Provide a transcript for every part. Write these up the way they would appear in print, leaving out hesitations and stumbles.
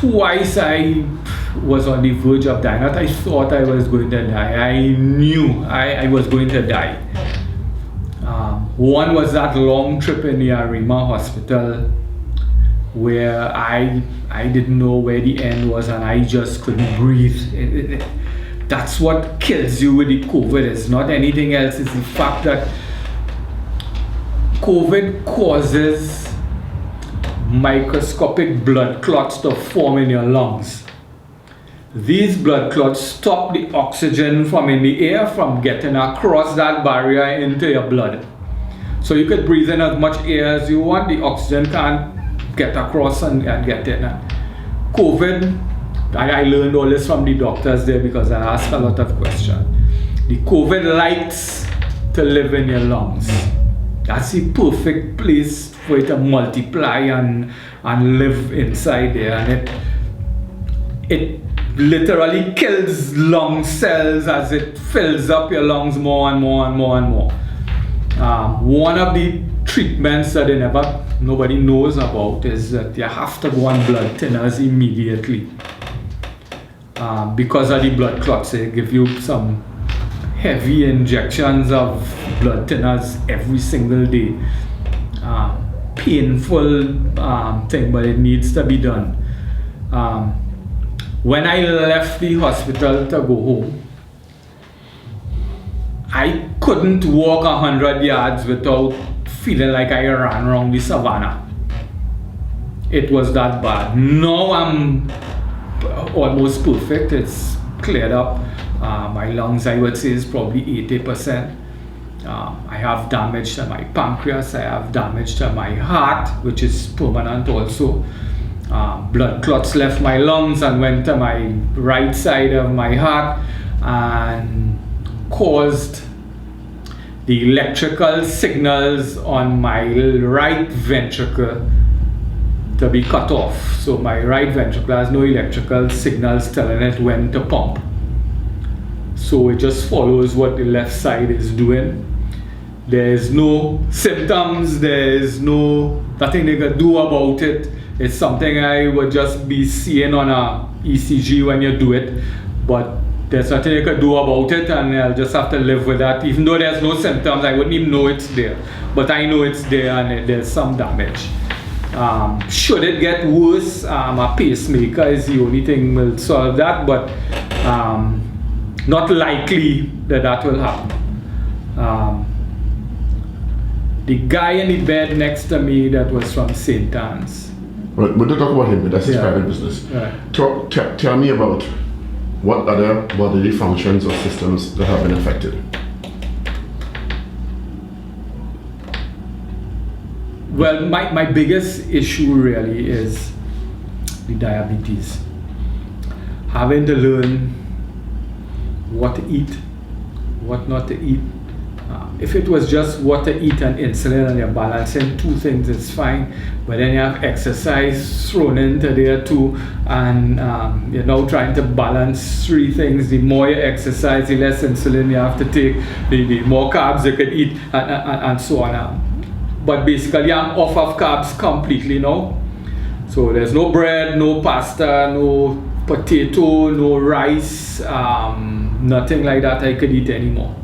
twice I was on the verge of dying. Not I thought I was going to die. I knew I was going to die. One was that long trip in the Arima hospital where I didn't know where the end was and I just couldn't breathe. That's what kills you with the COVID. It's not anything else. It's the fact that COVID causes microscopic blood clots to form in your lungs. These blood clots stop the oxygen from in the air from getting across that barrier into your blood. So you could breathe in as much air as you want, the oxygen can't get across and get in. COVID, I learned all this from the doctors there because I asked a lot of questions. The COVID likes to live in your lungs. That's the perfect place for it to multiply and live inside there. And it literally kills lung cells as it fills up your lungs more and more and more and more. One of the treatments that nobody knows about is that you have to go on blood thinners immediately. Because of the blood clots, they give you some heavy injections of blood thinners every single day. Painful thing, but it needs to be done. When I left the hospital to go home, I couldn't walk 100 yards without feeling like I ran around the savannah. It was that bad. Now I'm almost perfect. It's cleared up. My lungs, I would say, is probably 80%. I have damage to my pancreas. I have damage to my heart, which is permanent also. Blood clots left my lungs and went to my right side of my heart and caused the electrical signals on my right ventricle to be cut off. So my right ventricle has no electrical signals telling it when to pump. So it just follows what the left side is doing. There's no symptoms, there's nothing they can do about it. It's something I would just be seeing on a ECG when you do it, but there's nothing you can do about it, and I'll just have to live with that. Even though there's no symptoms, I wouldn't even know it's there, but I know it's there and there's some damage. Should it get worse, a pacemaker is the only thing will solve that, but not likely that will happen. The guy in the bed next to me that was from St. Anne's. But we'll talk about him, that's his private business. Right. Tell me about what other bodily functions or systems that have been affected. Well, my biggest issue really is the diabetes. Having to learn what to eat, what not to eat. If it was just what to eat and insulin and you're balancing two things, it's fine. But then you have exercise thrown into there too, and you're now trying to balance three things. The more you exercise, the less insulin you have to take, the more carbs you could eat, and so on. But basically, I'm off of carbs completely now. So there's no bread, no pasta, no potato, no rice, nothing like that I could eat anymore.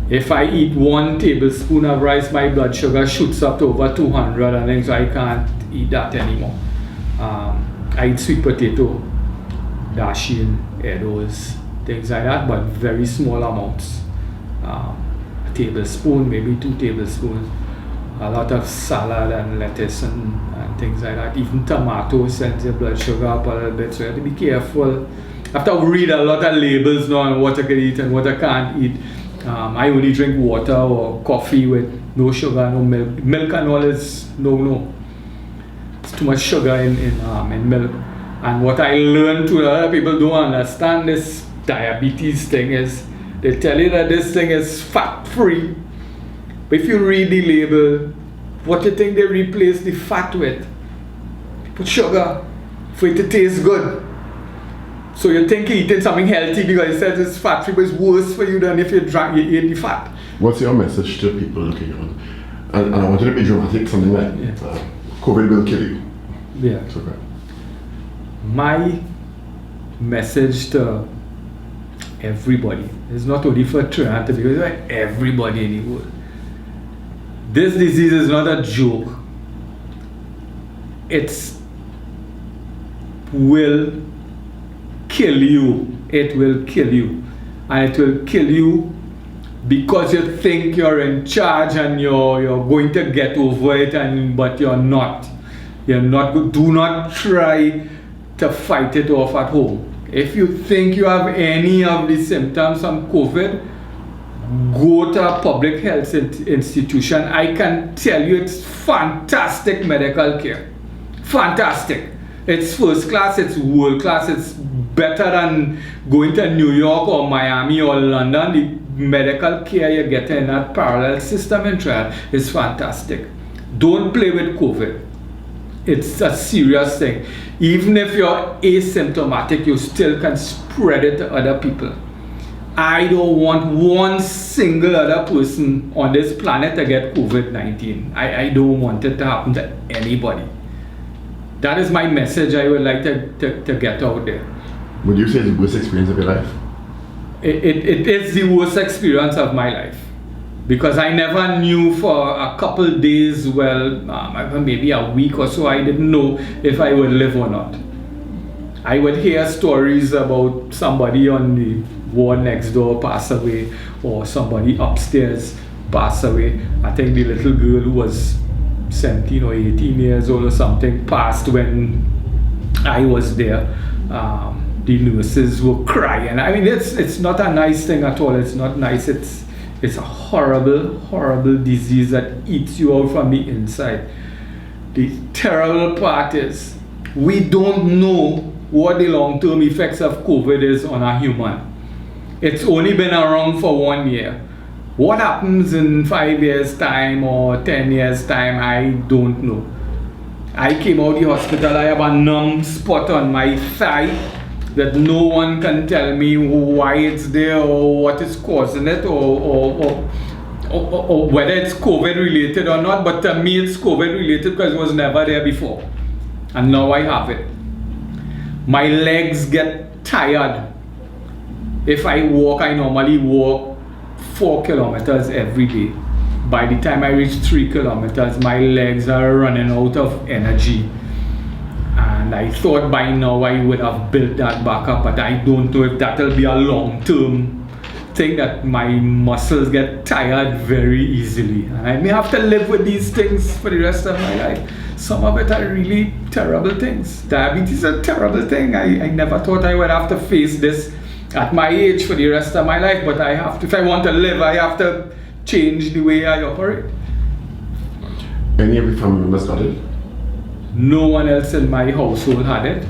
If I eat 1 tablespoon of rice, my blood sugar shoots up to over 200 and things, so I can't eat that anymore. I eat sweet potato, dasheen, Edos, things like that, but very small amounts. A tablespoon, maybe 2 tablespoons. A lot of salad and lettuce and things like that. Even tomatoes sends your blood sugar up a little bit, so you have to be careful. You have to read a lot of labels now on what I can eat and what I can't eat. I only drink water or coffee with no sugar, no milk. Milk and all is no. It's too much sugar in milk. And what I learned to a lot of people don't understand this diabetes thing is they tell you that this thing is fat-free. But if you read the label, what do you think they replace the fat with? Put sugar for it to taste good. So you think you're eating something healthy because it says it's fat-free, but it's worse for you than if you ate the fat. What's your message to people looking on? And I want you to be dramatic, something like COVID will kill you. Yeah. It's okay. My message to everybody is not only for Toronto, because everybody in the world. This disease is not a joke. It will kill you. It will kill you. And it will kill you because you think you're in charge and you're going to get over it, but you're not. You're not. Do not try to fight it off at home. If you think you have any of the symptoms from COVID, go to a public health institution. I can tell you it's fantastic medical care. Fantastic. It's first class, it's world class, it's better than going to New York or Miami or London. The medical care you get in that parallel system in trial is fantastic. Don't play with COVID. It's a serious thing. Even if you're asymptomatic, you still can spread it to other people. I don't want one single other person on this planet to get COVID-19. I don't want it to happen to anybody. That is my message I would like to get out there. Would you say it's the worst experience of your life? It is the worst experience of my life. Because I never knew for a couple days, maybe a week or so, I didn't know if I would live or not. I would hear stories about somebody on the ward next door pass away, or somebody upstairs pass away. I think the little girl who was 17 or 18 years old or something passed when I was there. The nurses were crying. I mean, it's not a nice thing at all. It's not nice. It's a horrible, horrible disease that eats you out from the inside. The terrible part is we don't know what the long-term effects of COVID is on a human. It's only been around for 1 year. What happens in 5 years' time or 10 years' time, I don't know. I came out of the hospital, I have a numb spot on my thigh that no one can tell me why it's there or what is causing it or whether it's COVID related or not, but to me it's COVID related because it was never there before. And now I have it. My legs get tired. If I walk, I normally walk 4 kilometers every day. By the time I reach 3 kilometers, my legs are running out of energy. And I thought by now I would have built that back up, but I don't know if that'll be a long-term thing, that my muscles get tired very easily. And I may have to live with these things for the rest of my life. Some of it are really terrible things. Diabetes is a terrible thing. I never thought I would have to face this at my age for the rest of my life, but I have to. If I want to live, I have to change the way I operate. Any of your family members got it? No one else in my household had it.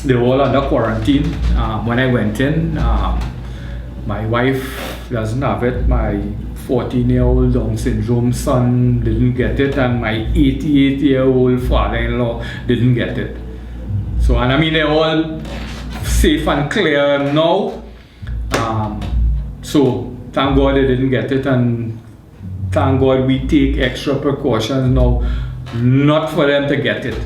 They were all under quarantine. When I went in, my wife doesn't have it. My 14-year-old Down syndrome son didn't get it, and my 88-year-old father-in-law didn't get it. So, and I mean, they're all safe and clear now. So thank God they didn't get it, and thank God we take extra precautions now not for them to get it.